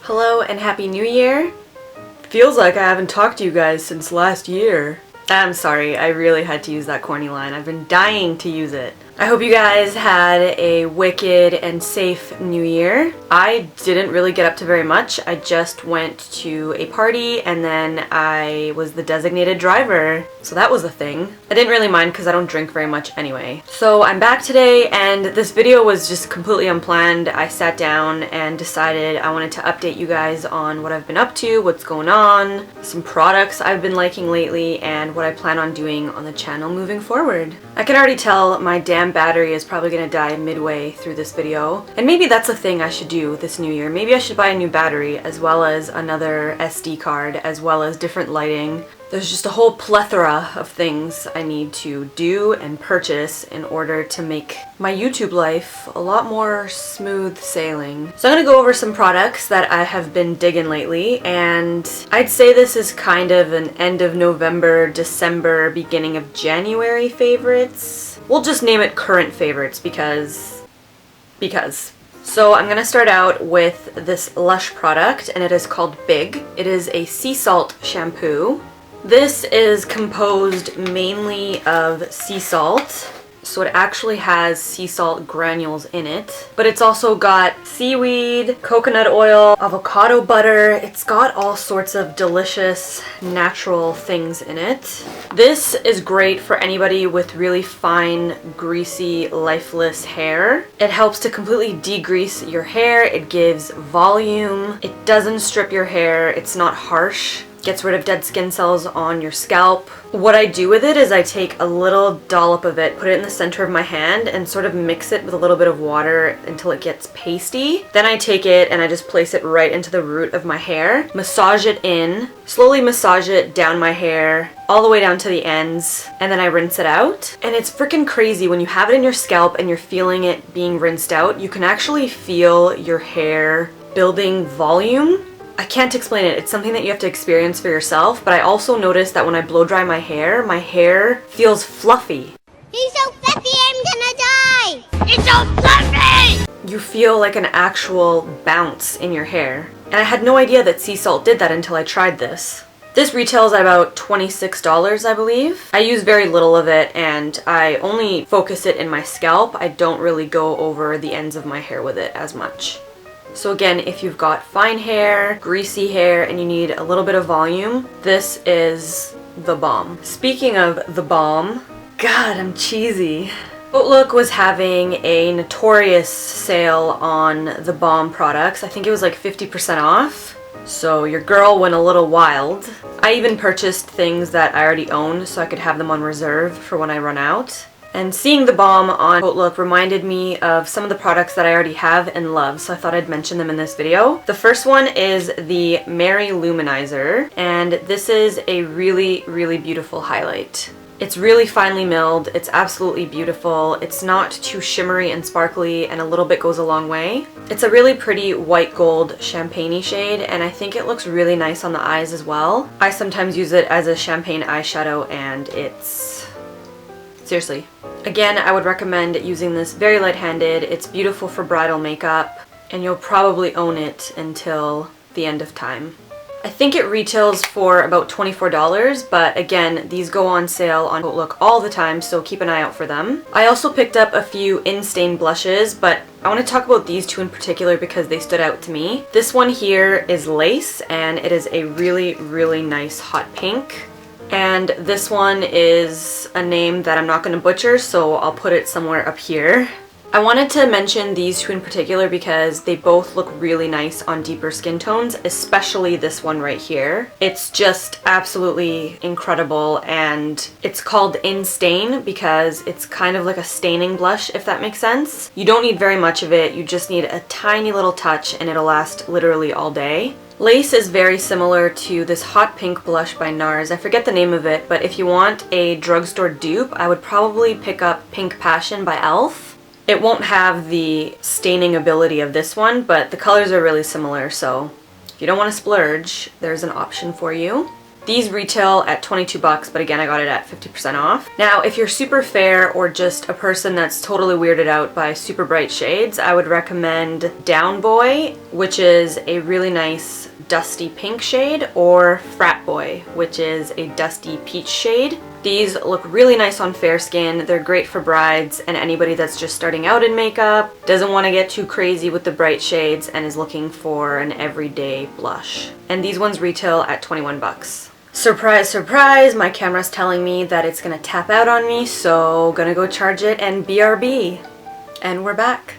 Hello and Happy New Year! Feels like I haven't talked to you guys since last year. I'm sorry, I really had to use that corny line. I've been dying to use it. I hope you guys had a wicked and safe new year. I didn't really get up to very much. I just went to a party and then I was the designated driver. So that was the thing. I didn't really mind because I don't drink very much anyway. So I'm back today and this video was just completely unplanned. I sat down and decided I wanted to update you guys on what I've been up to, what's going on, some products I've been liking lately, and what I plan on doing on the channel moving forward. I can already tell my damn battery is probably gonna die midway through this video. And maybe that's a thing I should do this new year. Maybe I should buy a new battery as well as another SD card as well as different lighting. There's just a whole plethora of things I need to do and purchase in order to make my YouTube life a lot more smooth sailing. So I'm gonna go over some products that I have been digging lately, and I'd say this is kind of an end of November, December, beginning of January favorites. We'll just name it current favorites because. So I'm gonna start out with this Lush product, and it is called Big. It is a sea salt shampoo. This is composed mainly of sea salt, so it actually has sea salt granules in it. But it's also got seaweed, coconut oil, avocado butter. It's got all sorts of delicious natural things in it. This is great for anybody with really fine, greasy, lifeless hair. It helps to completely degrease your hair. It gives volume. It doesn't strip your hair. It's not harsh. Gets rid of dead skin cells on your scalp. What I do with it is I take a little dollop of it, put it in the center of my hand, and sort of mix it with a little bit of water until it gets pasty. Then I take it and I just place it right into the root of my hair, massage it in, slowly massage it down my hair, all the way down to the ends, and then I rinse it out. And it's freaking crazy when you have it in your scalp and you're feeling it being rinsed out, you can actually feel your hair building volume. I can't explain it. It's something that you have to experience for yourself, but I also noticed that when I blow dry my hair feels fluffy. He's so fluffy, I'm gonna die! It's so fluffy! You feel like an actual bounce in your hair. And I had no idea that sea salt did that until I tried this. This retails at about $26, I believe. I use very little of it and I only focus it in my scalp. I don't really go over the ends of my hair with it as much. So again, if you've got fine hair, greasy hair, and you need a little bit of volume, this is the bomb. Speaking of the bomb, God, I'm cheesy. Outlook was having a notorious sale on the Balm products. I think it was like 50% off. So your girl went a little wild. I even purchased things that I already owned so I could have them on reserve for when I run out. And seeing the Balm on Outlook reminded me of some of the products that I already have and love, so I thought I'd mention them in this video. The first one is the Mary Luminizer, and this is a really, really beautiful highlight. It's really finely milled, it's absolutely beautiful, it's not too shimmery and sparkly, and a little bit goes a long way. It's a really pretty white gold champagne-y shade, and I think it looks really nice on the eyes as well. I sometimes use it as a champagne eyeshadow, and it's... seriously. Again, I would recommend using this very light-handed. It's beautiful for bridal makeup, and you'll probably own it until the end of time. I think it retails for about $24, but again, these go on sale on Outlook all the time, so keep an eye out for them. I also picked up a few Instain blushes, but I want to talk about these two in particular because they stood out to me. This one here is Lace, and it is a really, really nice hot pink. And this one is a name that I'm not going to butcher, so I'll put it somewhere up here. I wanted to mention these two in particular because they both look really nice on deeper skin tones, especially this one right here. It's just absolutely incredible, and it's called Instain because it's kind of like a staining blush, if that makes sense. You don't need very much of it, you just need a tiny little touch and it'll last literally all day. Lace is very similar to this hot pink blush by NARS. I forget the name of it, but if you want a drugstore dupe, I would probably pick up Pink Passion by e.l.f. It won't have the staining ability of this one, but the colors are really similar, so if you don't want to splurge, there's an option for you. These retail at 22 bucks, but again, I got it at 50% off. Now, if you're super fair or just a person that's totally weirded out by super bright shades, I would recommend Down Boy, which is a really nice dusty pink shade, or Frat Boy, which is a dusty peach shade. These look really nice on fair skin. They're great for brides and anybody that's just starting out in makeup, doesn't want to get too crazy with the bright shades, and is looking for an everyday blush. And these ones retail at 21 bucks. Surprise, surprise, my camera's telling me that it's gonna tap out on me, so gonna go charge it and BRB. And we're back.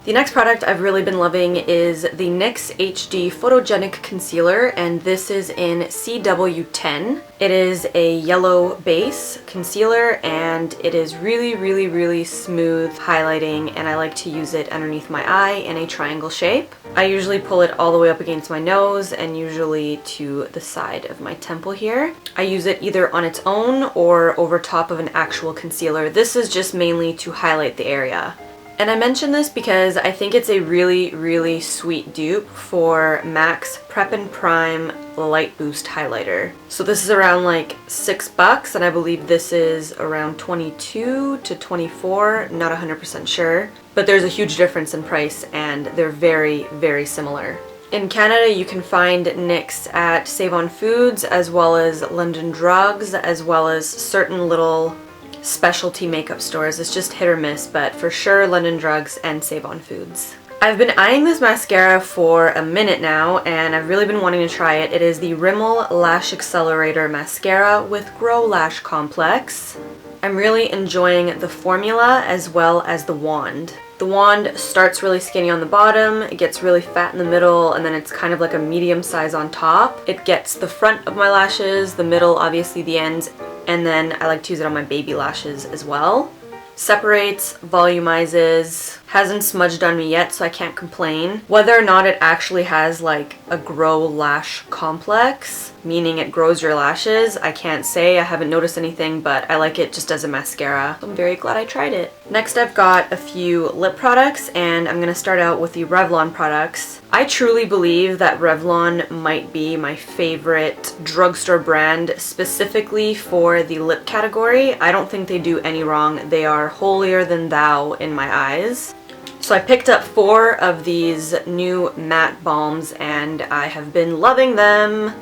The next product I've really been loving is the NYX HD Photogenic Concealer, and this is in CW10. It is a yellow base concealer, and it is really smooth highlighting, and I like to use it underneath my eye in a triangle shape. I usually pull it all the way up against my nose and usually to the side of my temple here. I use it either on its own or over top of an actual concealer. This is just mainly to highlight the area. And I mention this because I think it's a really sweet dupe for MAC's Prep and Prime Light Boost Highlighter. So this is around like 6 bucks, and I believe this is around 22 to 24, not 100% sure. But there's a huge difference in price, and they're very similar. In Canada, you can find NYX at Save On Foods, as well as London Drugs, as well as certain little specialty makeup stores. It's just hit or miss, but for sure London Drugs and Save On Foods. I've been eyeing this mascara for a minute now, and I've really been wanting to try it. It is the Rimmel Lash Accelerator Mascara with Grow Lash Complex. I'm really enjoying the formula as well as the wand. The wand starts really skinny on the bottom, it gets really fat in the middle, and then it's kind of like a medium size on top. It gets the front of my lashes, the middle, obviously the ends, and then I like to use it on my baby lashes as well. Separates, volumizes, hasn't smudged on me yet, so I can't complain. Whether or not it actually has like a grow lash complex, meaning it grows your lashes, I can't say. I haven't noticed anything, but I like it just as a mascara. I'm very glad I tried it. Next, I've got a few lip products, and I'm gonna start out with the Revlon products. I truly believe that Revlon might be my favorite drugstore brand, specifically for the lip category. I don't think they do any wrong. They are holier than thou in my eyes. So I picked up 4 of these new matte balms, and I have been loving them.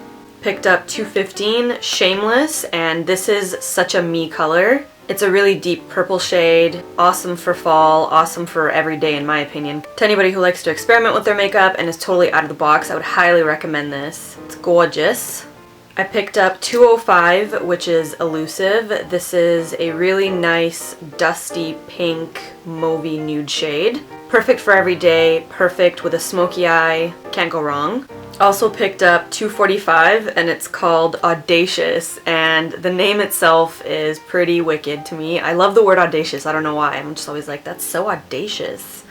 Picked up 215 Shameless, and this is such a me color. It's a really deep purple shade, awesome for fall, awesome for every day in my opinion. To anybody who likes to experiment with their makeup and is totally out of the box, I would highly recommend this. It's gorgeous. I picked up 205, which is Elusive. This is a really nice, dusty, pink, mauvey nude shade. Perfect for every day, perfect with a smoky eye, can't go wrong. Also picked up 245, and it's called Audacious, and the name itself is pretty wicked to me. I love the word audacious, I don't know why. I'm just always like, that's so audacious.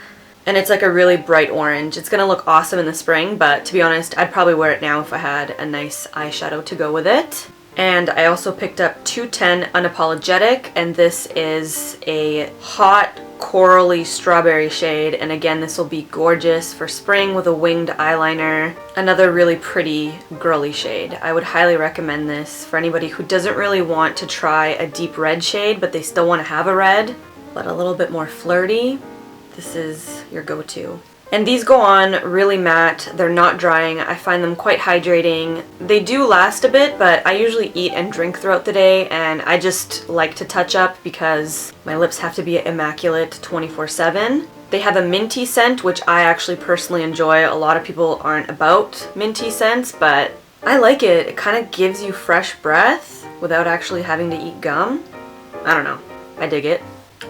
And it's like a really bright orange. It's gonna look awesome in the spring, but to be honest, I'd probably wear it now if I had a nice eyeshadow to go with it. And I also picked up 210 Unapologetic, and this is a hot corally strawberry shade, and again this will be gorgeous for spring with a winged eyeliner. Another really pretty girly shade. I would highly recommend this for anybody who doesn't really want to try a deep red shade but they still want to have a red but a little bit more flirty. This is your go-to. And these go on really matte, they're not drying, I find them quite hydrating. They do last a bit, but I usually eat and drink throughout the day, and I just like to touch up because my lips have to be immaculate 24/7. They have a minty scent, which I actually personally enjoy. A lot of people aren't about minty scents, but I like it. It kind of gives you fresh breath without actually having to eat gum. I don't know, I dig it.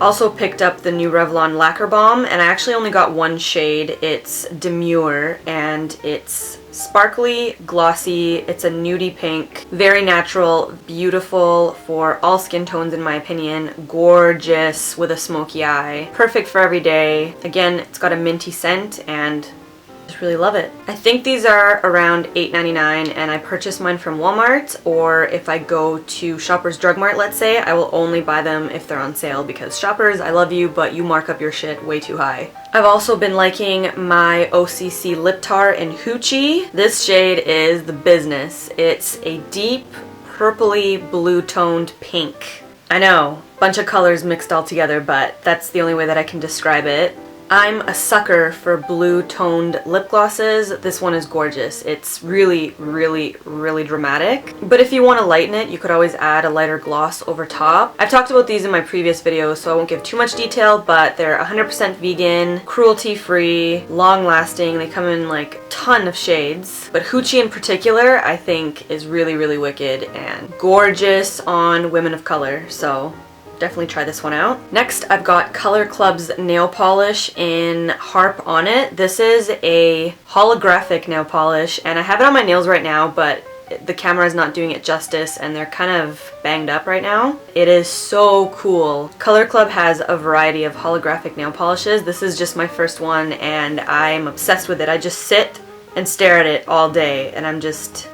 Also picked up the new Revlon Lacquer Balm, and I actually only got one shade. It's Demure, and it's sparkly, glossy, it's a nudie pink, very natural, beautiful for all skin tones in my opinion, gorgeous with a smoky eye, perfect for every day. Again, it's got a minty scent, and I just really love it. I think these are around $8.99, and I purchased mine from Walmart, or if I go to Shoppers Drug Mart, let's say, I will only buy them if they're on sale, because Shoppers, I love you, but you mark up your shit way too high. I've also been liking my OCC Lip Tar in Hoochie. This shade is the business. It's a deep purpley blue toned pink. I know, bunch of colors mixed all together, but that's the only way that I can describe it. I'm a sucker for blue toned lip glosses. This one is gorgeous. It's really, really, really dramatic. But if you want to lighten it, you could always add a lighter gloss over top. I've talked about these in my previous videos, so I won't give too much detail, but they're 100% vegan, cruelty-free, long-lasting. They come in like a ton of shades. But Hoochie in particular, I think, is really, really wicked and gorgeous on women of color. So definitely try this one out. Next, I've got Color Club's nail polish in Harp on it. This is a holographic nail polish, and I have it on my nails right now, but the camera is not doing it justice, and they're kind of banged up right now. It is so cool. Color Club has a variety of holographic nail polishes. This is just my first one, and I'm obsessed with it. I just sit and stare at it all day, and I'm just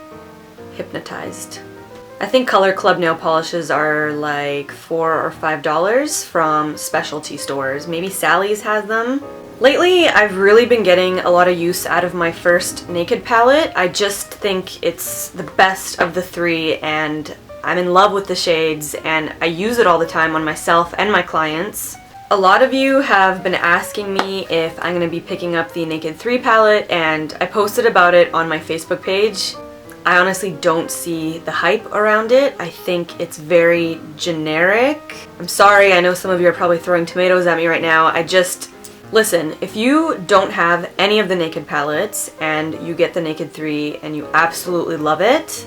hypnotized. I think Color Club nail polishes are like $4 or $5 from specialty stores. Maybe Sally's has them. Lately, I've really been getting a lot of use out of my first Naked palette. I just think it's the best of the three, and I'm in love with the shades, and I use it all the time on myself and my clients. A lot of you have been asking me if I'm going to be picking up the Naked 3 palette, and I posted about it on my Facebook page. I honestly don't see the hype around it. I think it's very generic. I'm sorry, I know some of you are probably throwing tomatoes at me right now. Listen, if you don't have any of the Naked palettes and you get the Naked 3 and you absolutely love it,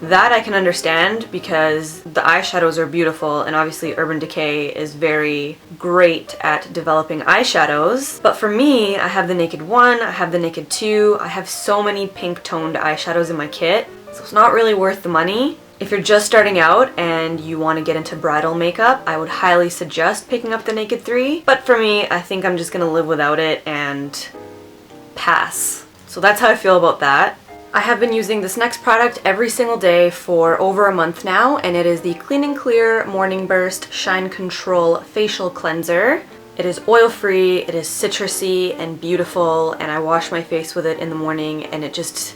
that I can understand because the eyeshadows are beautiful, and obviously Urban Decay is very great at developing eyeshadows. But for me, I have the Naked 1, I have the Naked 2, I have so many pink toned eyeshadows in my kit, so it's not really worth the money. If you're just starting out and you want to get into bridal makeup, I would highly suggest picking up the Naked 3. But for me, I think I'm just gonna live without it and pass. So that's how I feel about that. I have been using this next product every single day for over a month now, and it is the Clean & Clear Morning Burst Shine Control Facial Cleanser. It is oil-free, it is citrusy and beautiful, and I wash my face with it in the morning, and it just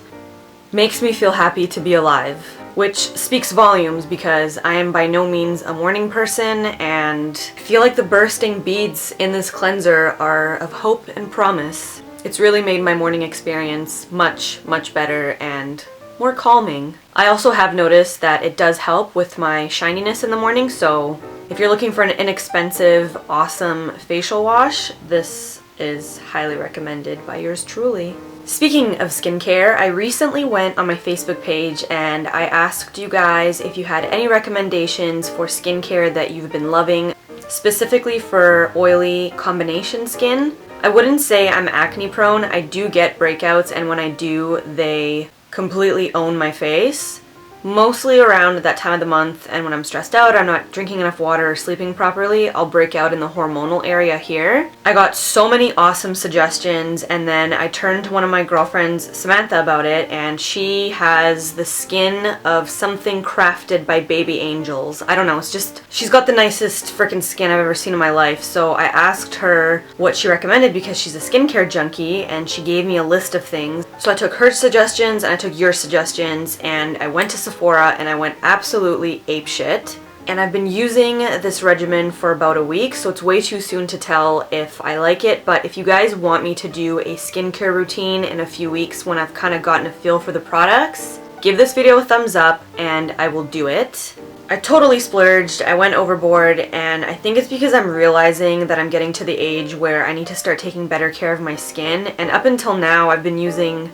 makes me feel happy to be alive. Which speaks volumes because I am by no means a morning person, and I feel like the bursting beads in this cleanser are of hope and promise. It's really made my morning experience much, much better and more calming. I also have noticed that it does help with my shininess in the morning, so if you're looking for an inexpensive, awesome facial wash, this is highly recommended by yours truly. Speaking of skincare, I recently went on my Facebook page and I asked you guys if you had any recommendations for skincare that you've been loving, specifically for oily combination skin. I wouldn't say I'm acne prone. I do get breakouts, and when I do, they completely own my face. Mostly around that time of the month, and when I'm stressed out, I'm not drinking enough water or sleeping properly, I'll break out in the hormonal area here. I got so many awesome suggestions, and then I turned to one of my girlfriends, Samantha, about it, and she has the skin of something crafted by baby angels. I don't know, it's just, she's got the nicest freaking skin I've ever seen in my life, so I asked her what she recommended because she's a skincare junkie, and she gave me a list of things. So I took her suggestions, and I took your suggestions, and I went to Sephora and I went absolutely apeshit. And I've been using this regimen for about a week, so it's way too soon to tell if I like it, but if you guys want me to do a skincare routine in a few weeks when I've kind of gotten a feel for the products, give this video a thumbs up and I will do it. I totally splurged, I went overboard, and I think it's because I'm realizing that I'm getting to the age where I need to start taking better care of my skin, and up until now I've been using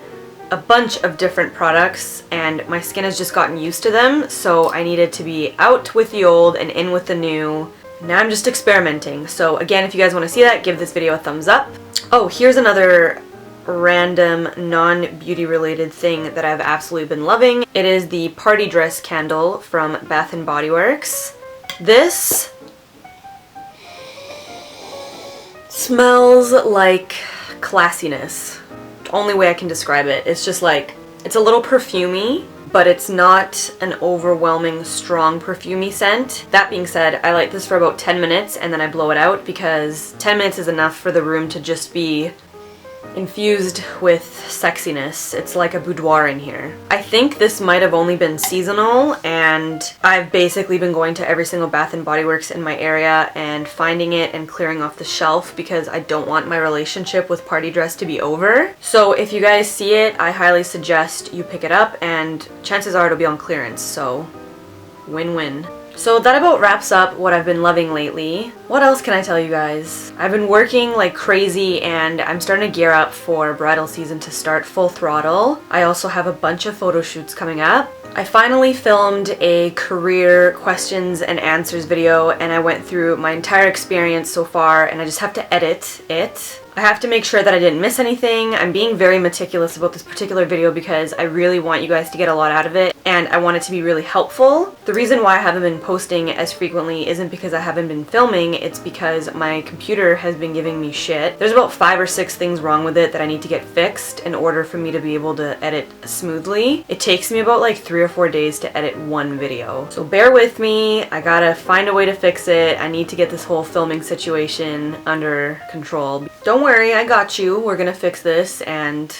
a bunch of different products and my skin has just gotten used to them, so I needed to be out with the old and in with the new. Now I'm just experimenting. So again, if you guys want to see that, give this video a thumbs up. Oh, here's another random non-beauty related thing that I've absolutely been loving. It is the Party Dress candle from Bath & Body Works. This smells like classiness. Only way I can describe it. It's just like, it's a little perfumey, but it's not an overwhelming, strong, perfumey scent. That being said, I light this for about 10 minutes and then I blow it out because 10 minutes is enough for the room to just be infused with sexiness. It's like a boudoir in here. I think this might have only been seasonal, and I've basically been going to every single Bath & Body Works in my area and finding it and clearing off the shelf because I don't want my relationship with party dress to be over. So if you guys see it, I highly suggest you pick it up, and chances are it'll be on clearance, so win-win. So that about wraps up what I've been loving lately. What else can I tell you guys? I've been working like crazy and I'm starting to gear up for bridal season to start full throttle. I also have a bunch of photo shoots coming up. I finally filmed a career questions and answers video and I went through my entire experience so far and I just have to edit it. I have to make sure that I didn't miss anything. I'm being very meticulous about this particular video because I really want you guys to get a lot out of it and I want it to be really helpful. The reason why I haven't been posting as frequently isn't because I haven't been filming, it's because my computer has been giving me shit. There's about 5 or 6 things wrong with it that I need to get fixed in order for me to be able to edit smoothly. It takes me about like 3 or 4 days to edit one video. So bear with me, I gotta find a way to fix it. I need to get this whole filming situation under control. Don't worry, I got you. We're gonna fix this and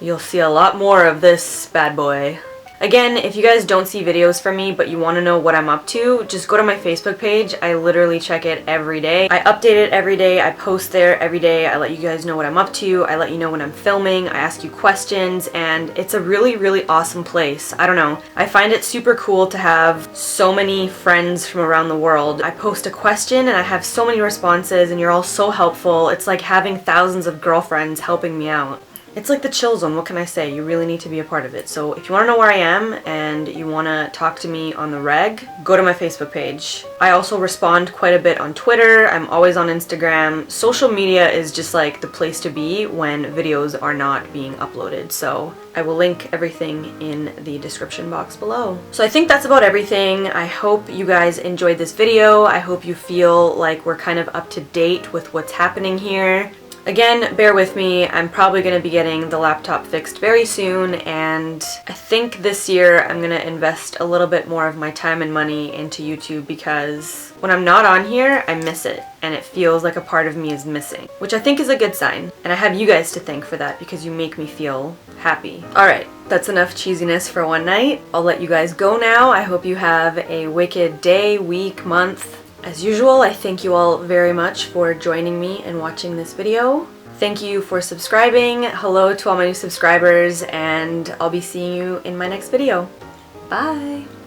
you'll see a lot more of this bad boy. Again, if you guys don't see videos from me but you want to know what I'm up to, just go to my Facebook page. I literally check it every day. I update it every day. I post there every day. I let you guys know what I'm up to. I let you know when I'm filming. I ask you questions and it's a really, really awesome place. I don't know. I find it super cool to have so many friends from around the world. I post a question and I have so many responses and you're all so helpful. It's like having thousands of girlfriends helping me out. It's like the chill zone, what can I say? You really need to be a part of it. So if you want to know where I am and you want to talk to me on the reg, go to my Facebook page. I also respond quite a bit on Twitter. I'm always on Instagram. Social media is just like the place to be when videos are not being uploaded. So I will link everything in the description box below. So I think that's about everything. I hope you guys enjoyed this video. I hope you feel like we're kind of up to date with what's happening here. Again, bear with me, I'm probably going to be getting the laptop fixed very soon, and I think this year I'm going to invest a little bit more of my time and money into YouTube because when I'm not on here, I miss it, and it feels like a part of me is missing, which I think is a good sign, and I have you guys to thank for that because you make me feel happy. Alright, that's enough cheesiness for one night. I'll let you guys go now. I hope you have a wicked day, week, month. As usual, I thank you all very much for joining me and watching this video. Thank you for subscribing. Hello to all my new subscribers, and I'll be seeing you in my next video. Bye!